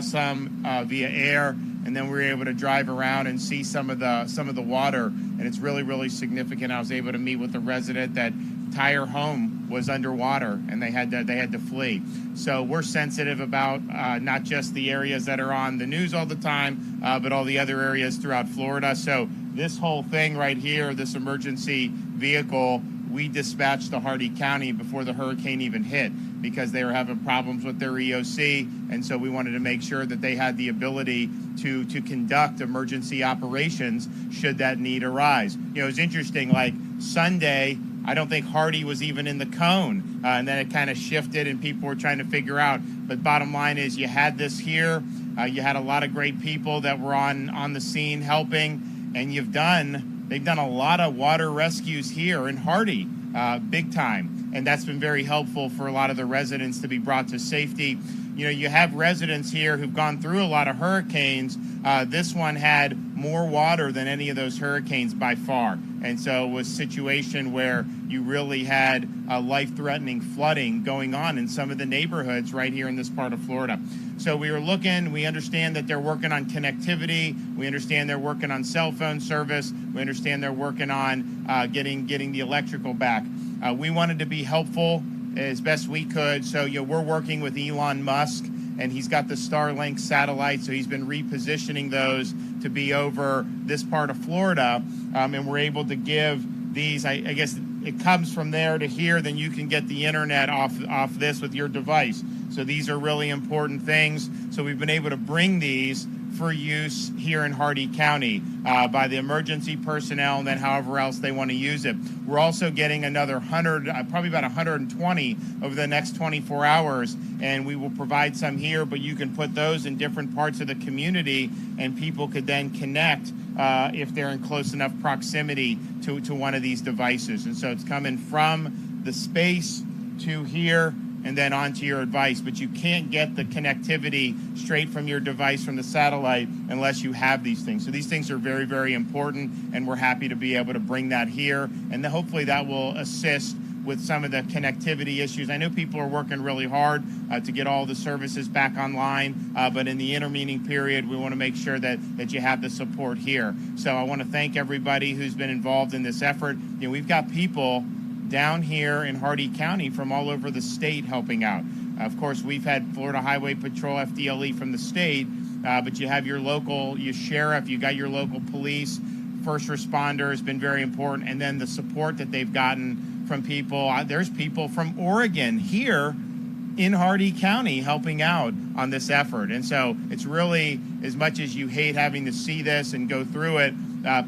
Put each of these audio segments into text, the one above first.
saw some via air, and then we were able to drive around and see some of the water, and it's really, really significant. I was able to meet with a resident that entire home was underwater, and they had to flee. So we're sensitive about not just the areas that are on the news all the time, but all the other areas throughout Florida. So this whole thing right here, this emergency vehicle, we dispatched to Hardee County before the hurricane even hit, because they were having problems with their EOC, and so we wanted to make sure that they had the ability to conduct emergency operations should that need arise. You know, it's interesting, like Sunday, I don't think Hardee was even in the cone, and then it kind of shifted and people were trying to figure out. But bottom line is, you had this here, you had a lot of great people that were on the scene helping, and they've done a lot of water rescues here in Hardee, big time. And that's been very helpful for a lot of the residents to be brought to safety. You know, you have residents here who've gone through a lot of hurricanes. This one had more water than any of those hurricanes by far. And so it was a situation where you really had life-threatening flooding going on in some of the neighborhoods right here in this part of Florida. So we were looking, we understand that they're working on connectivity. We understand they're working on cell phone service. We understand they're working on getting the electrical back. We wanted to be helpful as best we could. So we're working with Elon Musk, and he's got the Starlink satellite, so he's been repositioning those to be over this part of Florida, and we're able to give these, I guess it comes from there to here, then you can get the internet off this with your device. So these are really important things. So we've been able to bring these for use here in Hardee County by the emergency personnel, and then however else they want to use it. We're also getting another 100, probably about 120 over the next 24 hours, and we will provide some here, but you can put those in different parts of the community, and people could then connect if they're in close enough proximity to one of these devices. And so it's coming from the space to here, and then onto your device. But you can't get the connectivity straight from your device from the satellite unless you have these things. So these things are very, very important, and we're happy to be able to bring that here. And then hopefully that will assist with some of the connectivity issues. I know people are working really hard to get all the services back online, but in the intervening period, we want to make sure that you have the support here. So I want to thank everybody who's been involved in this effort. You know, we've got people down here in Hardee County from all over the state helping out. Of course, we've had Florida Highway Patrol, FDLE from the state, but you have your sheriff, you got your local police, first responders, been very important, and then the support that they've gotten from people. There's people from Oregon here in Hardee County helping out on this effort. And so it's really, as much as you hate having to see this and go through it,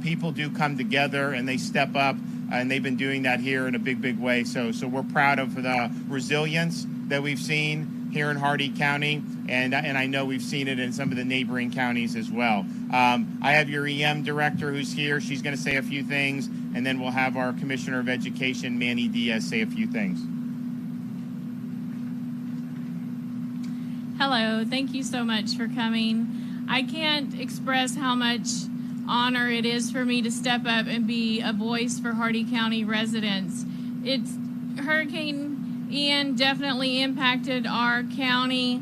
people do come together and they step up, and they've been doing that here in a big, big way. So we're proud of the resilience that we've seen here in Hardee County, and I know we've seen it in some of the neighboring counties as well. I have your EM director who's here. She's going to say a few things, and then we'll have our Commissioner of Education, Manny Diaz, say a few things. Hello, thank you so much for coming. I can't express how much honor it is for me to step up and be a voice for Hardee County residents. Hurricane Ian definitely impacted our county.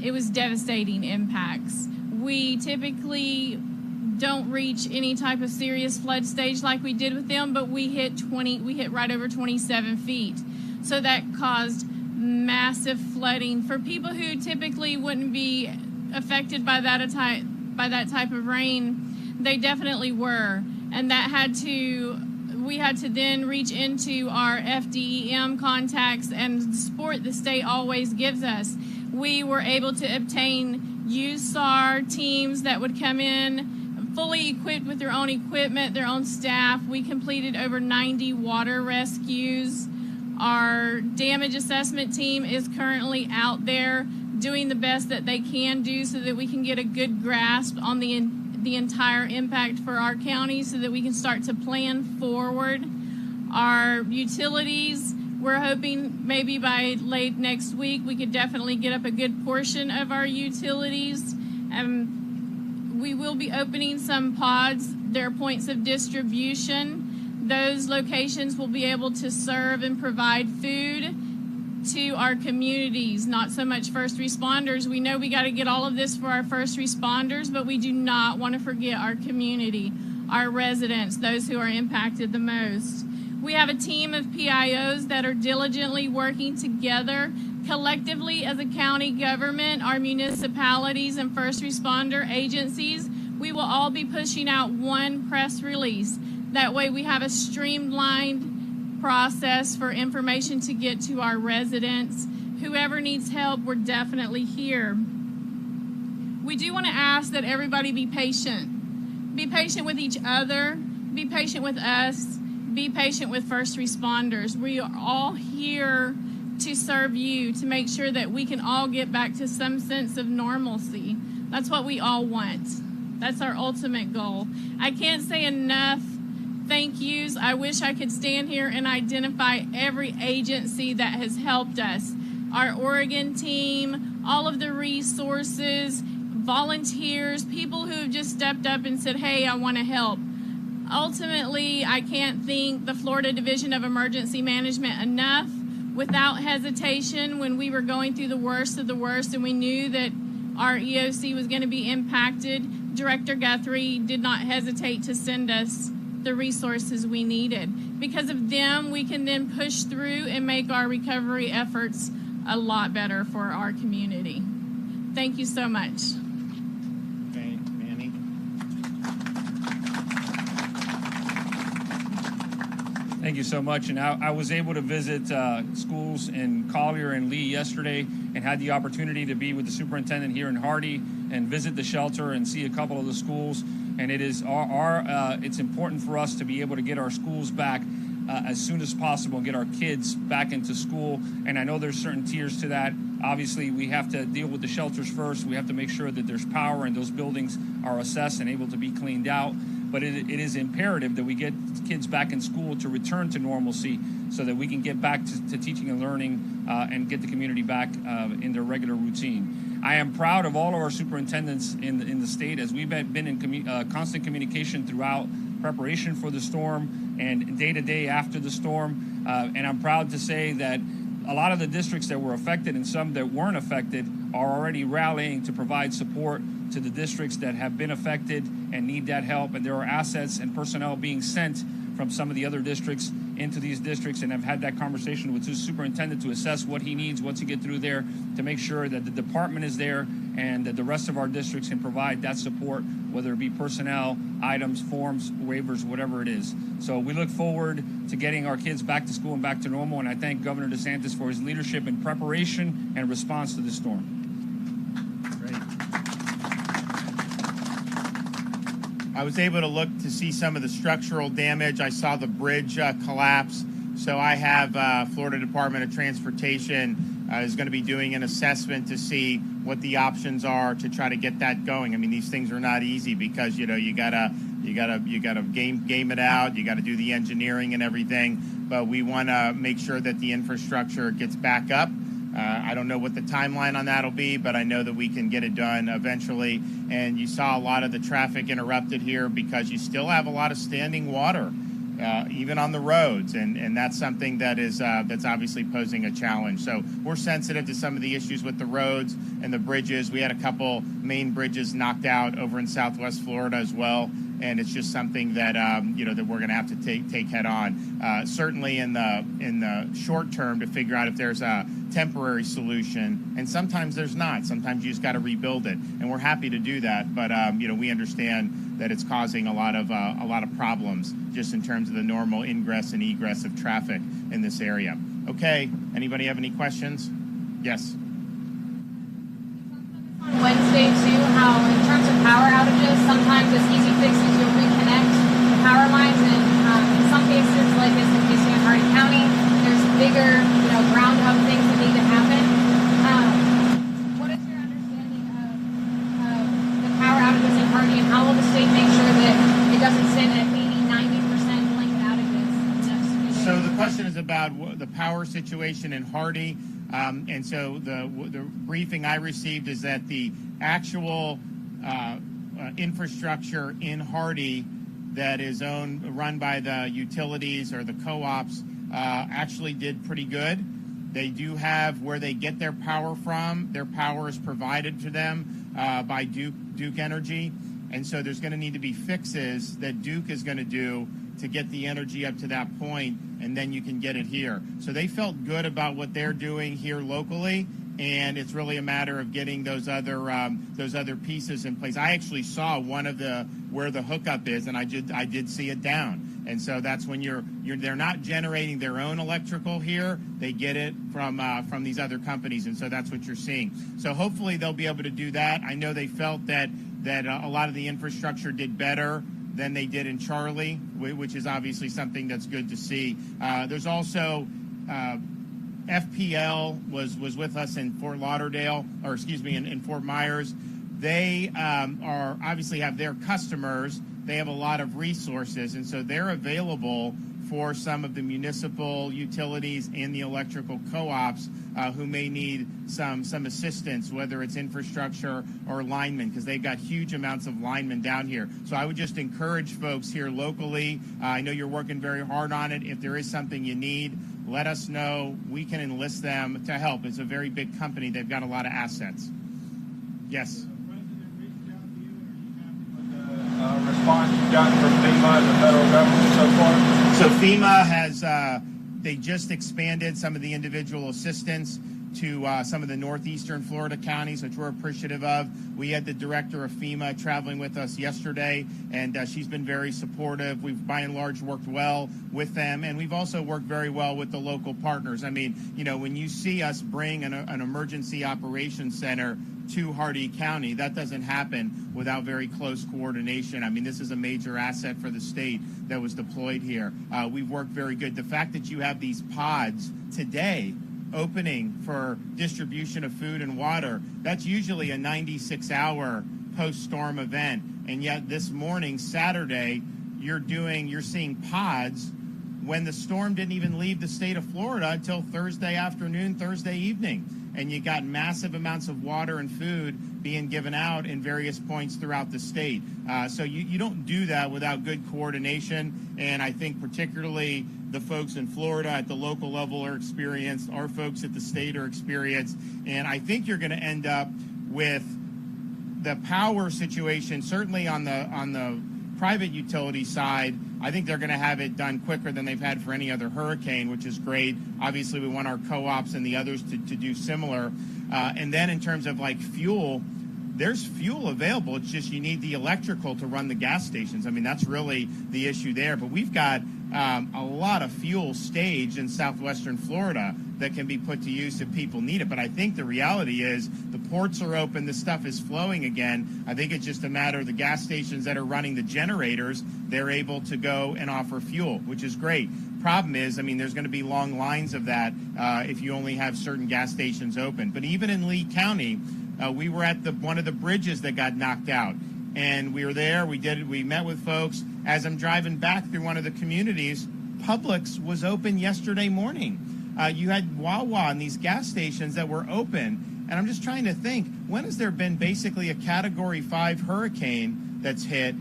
It was devastating impacts. We typically don't reach any type of serious flood stage like we did with them, but we hit right over 27 feet. So that caused massive flooding for people who typically wouldn't be affected by that type of rain. They definitely were, and we had to then reach into our FDEM contacts and support the state always gives us. We were able to obtain USAR teams that would come in fully equipped with their own equipment, their own staff. We completed over 90 water rescues. Our damage assessment team is currently out there doing the best that they can do so that we can get a good grasp on the entire impact for our county so that we can start to plan forward. Our utilities, we're hoping maybe by late next week we could definitely get up a good portion of our utilities. We will be opening some pods. They're points of distribution. Those locations will be able to serve and provide food to our communities, not so much first responders. We know we got to get all of this for our first responders, but we do not want to forget our community, our residents, those who are impacted the most. We have a team of PIOs that are diligently working together collectively as a county government, our municipalities and first responder agencies. We will all be pushing out one press release. That way we have a streamlined process for information to get to our residents. Whoever needs help, we're definitely here. We do want to ask that everybody be patient. Be patient with each other, be patient with us, be patient with first responders. We are all here to serve you, to make sure that we can all get back to some sense of normalcy. That's what we all want. That's our ultimate goal. I can't say enough thank yous. I wish I could stand here and identify every agency that has helped us. Our Oregon team, all of the resources, volunteers, people who have just stepped up and said, hey, I want to help. Ultimately, I can't thank the Florida Division of Emergency Management enough. Without hesitation, when we were going through the worst of the worst and we knew that our EOC was going to be impacted, Director Guthrie did not hesitate to send us the resources we needed. Because of them, we can then push through and make our recovery efforts a lot better for our community. Thank you so much. Okay, Manny. Thank you so much. And I was able to visit schools in Collier and Lee yesterday and had the opportunity to be with the superintendent here in Hardee and visit the shelter and see a couple of the schools. And it is it's important for us to be able to get our schools back as soon as possible and get our kids back into school. And I know there's certain tiers to that. Obviously, we have to deal with the shelters first. We have to make sure that there's power and those buildings are assessed and able to be cleaned out. But it is imperative that we get kids back in school to return to normalcy so that we can get back to teaching and learning and get the community back in their regular routine. I am proud of all of our superintendents in the state as we've been in constant communication throughout preparation for the storm and day to day after the storm. And I'm proud to say that a lot of the districts that were affected and some that weren't affected are already rallying to provide support to the districts that have been affected and need that help. And there are assets and personnel being sent from some of the other districts into these districts, and I've had that conversation with the superintendent to assess what he needs once he get through there to make sure that the department is there and that the rest of our districts can provide that support, whether it be personnel, items, forms, waivers, whatever it is. So we look forward to getting our kids back to school and back to normal, and I thank Governor DeSantis for his leadership in preparation and response to the storm. I was able to look to see some of the structural damage. I saw the bridge collapse. So I have Florida Department of Transportation is going to be doing an assessment to see what the options are to try to get that going. I mean, these things are not easy because you gotta game it out. You got to do the engineering and everything. But we want to make sure that the infrastructure gets back up. I don't know what the timeline on that will be, but I know that we can get it done eventually. And you saw a lot of the traffic interrupted here because you still have a lot of standing water, even on the roads. And that's something that is that's obviously posing a challenge. So we're sensitive to some of the issues with the roads and the bridges. We had a couple main bridges knocked out over in Southwest Florida as well. And it's just something that that we're going to have to take head on. Certainly in the short term to figure out if there's a temporary solution, and sometimes there's not. Sometimes you just got to rebuild it, and we're happy to do that. But we understand that it's causing a lot of problems just in terms of the normal ingress and egress of traffic in this area. Okay, anybody have any questions? Yes. On Wednesday too, how in terms of power outages, sometimes it's easy fixes to reconnect the power lines, and in some cases, like this in case in Hardee County, there's bigger, ground up things that need to happen. What is your understanding of the power outages in Hardee, and how will the state make sure that it doesn't sit at 80-90% blanket outages? So the question is about the power situation in Hardee. And so the briefing I received is that the actual infrastructure in Hardee that is run by the utilities or the co-ops actually did pretty good. They do have where they get their power from. Their power is provided to them by Duke Energy. And so there's going to need to be fixes that Duke is going to do to get the energy up to that point, and then you can get it here. So they felt good about what they're doing here locally, and it's really a matter of getting those other pieces in place. I actually saw one of where the hookup is, and I did see it down. And so that's when they're not generating their own electrical here. They get it from these other companies, and so that's what you're seeing. So hopefully they'll be able to do that. I know they felt that a lot of the infrastructure did better than they did in Charlie, which is obviously something that's good to see. There's also FPL was with us in Fort Lauderdale, or excuse me, in Fort Myers. They are obviously have their customers. They have a lot of resources, and so they're available for some of the municipal utilities and the electrical co-ops who may need some assistance, whether it's infrastructure or linemen, because they've got huge amounts of linemen down here. So I would just encourage folks here locally. I know you're working very hard on it. If there is something you need, let us know. We can enlist them to help. It's a very big company. They've got a lot of assets. Yes. Response you've gotten from FEMA and the federal government so far? So FEMA has, they just expanded some of the individual assistance to some of the northeastern Florida counties, which we're appreciative of. We had the director of FEMA traveling with us yesterday, and she's been very supportive. We've, by and large, worked well with them, and we've also worked very well with the local partners. I mean, you know, when you see us bring an emergency operations center to Hardee County, that doesn't happen without very close coordination. I mean, this is a major asset for the state that was deployed here. We've worked very good. The fact that you have these pods today opening for distribution of food and water, that's usually a 96-hour post-storm event. And yet this morning, Saturday, you're seeing pods when the storm didn't even leave the state of Florida until Thursday afternoon, Thursday evening. And you got massive amounts of water and food being given out in various points throughout the state. So you don't do that without good coordination. And I think particularly the folks in Florida at the local level are experienced. Our folks at the state are experienced. And I think you're going to end up with the power situation, certainly on the private utility side. I think they're going to have it done quicker than they've had for any other hurricane, which is great. Obviously, we want our co-ops and the others to do similar. And then in terms of like fuel, there's fuel available. It's just you need the electrical to run the gas stations. I mean, that's really the issue there. But we've got a lot of fuel staged in southwestern Florida that can be put to use if people need it. But I think the reality is the ports are open, the stuff is flowing again. I think it's just a matter of the gas stations that are running the generators, they're able to go and offer fuel, which is great. Problem is, I mean, there's going to be long lines of that if you only have certain gas stations open. But even in Lee County, we were at one of the bridges that got knocked out. And we were there, we met with folks. As I'm driving back through one of the communities, Publix was open yesterday morning. You had Wawa and these gas stations that were open. And I'm just trying to think, when has there been basically a Category 5 hurricane that's hit,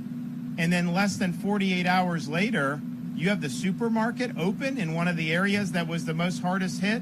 and then less than 48 hours later, you have the supermarket open in one of the areas that was the most hardest hit?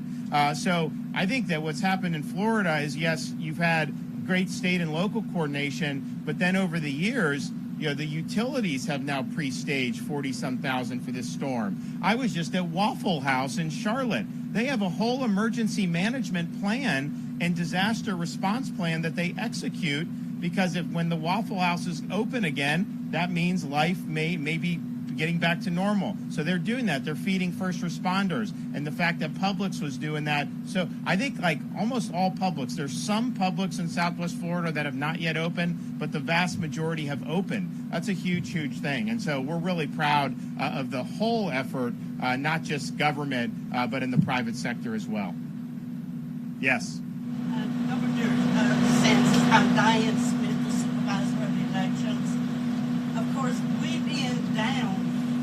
So I think that what's happened in Florida is, yes, you've had great state and local coordination, but then over the years, you know, the utilities have now pre-staged 40-some thousand for this storm. I was just at Waffle House in Charlotte. They have a whole emergency management plan and disaster response plan that they execute, because when the Waffle House is open again, that means life may be getting back to normal. So they're doing that. They're feeding first responders. And the fact that Publix was doing that. So I think like almost all Publix, there's some Publix in Southwest Florida that have not yet opened, but the vast majority have opened. That's a huge, huge thing. And so we're really proud of the whole effort, not just government, but in the private sector as well. Yes. Governor DeSantis, I'm Diane Smith, the supervisor of elections. Of course, we being down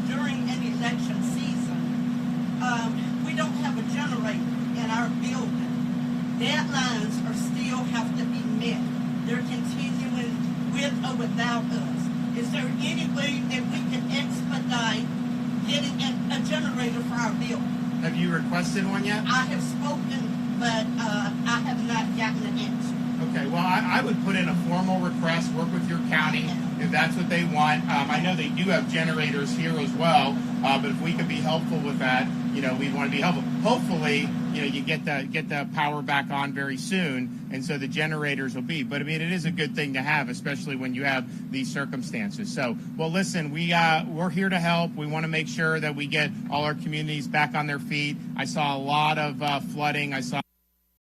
during an election season, we don't have a generator in our building. Deadlines still have to be met. They're continuing with or without us. Is there any way that we can expedite getting a generator for our building? Have you requested one yet? I have spoken, but I have not gotten an answer. Okay, well, I would put in a formal request, work with your county if that's what they want. I know they do have generators here as well, but if we could be helpful with that, we'd want to be helpful. Hopefully, you get the power back on very soon, and so the generators will be. But I mean, it is a good thing to have, especially when you have these circumstances. So, well, listen, we're here to help. We want to make sure that we get all our communities back on their feet. I saw a lot of flooding. I saw